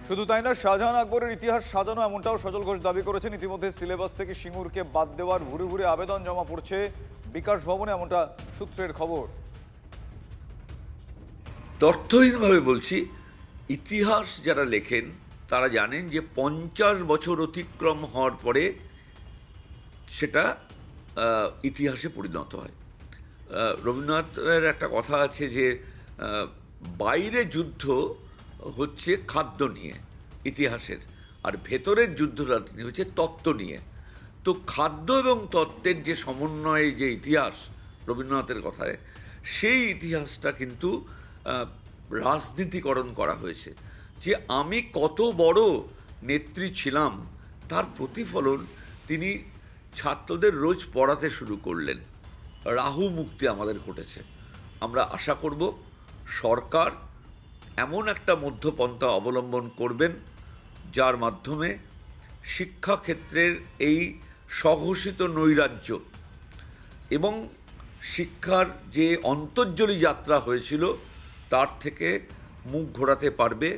শুধু তাই না, শাহজাহান আকবরের ইতিহাস সাজানো এমনটাও সজল ঘোষ দাবি করেছেন। ইতিমধ্যে সিলেবাস থেকে সিঙ্গুরকে বাদ দেওয়ার ভুরে ভুরে আবেদন জমা পড়ছে বিকাশ ভবনে, এমনটা সূত্রের খবর। তথ্যহীনভাবে বলছি, ইতিহাস যারা লেখেন তারা জানেন যে 50 বছর অতিক্রম হওয়ার পরে সেটা ইতিহাসে পরিণত হয়। রবীন্দ্রনাথের একটা কথা আছে যে বাইরে যুদ্ধ হচ্ছে খাদ্য নিয়ে ইতিহাসের, আর ভেতরের যুদ্ধটা হচ্ছে তত্ত্ব নিয়ে। তো খাদ্য এবং তত্ত্বের যে সমন্বয়ে যে ইতিহাস রবীন্দ্রনাথের কথায়, সেই ইতিহাসটা কিন্তু রাজনীতিকরণ করা হয়েছে। যে আমি কত বড় নেত্রী ছিলাম তার প্রতিফলন তিনি ছাত্রদের রোজ পড়াতে শুরু করলেন। রাহু মুক্তি আমাদের ঘটেছে। আমরা আশা করব সরকার এমন একটা মধ্যপন্থা অবলম্বন করবেন যার মাধ্যমে শিক্ষাক্ষেত্রের এই স্বঘোষিত নৈরাজ্য এবং শিক্ষার যে অন্তর্জলী যাত্রা হয়েছিল তার থেকে মুখ ঘোরাতে পারবে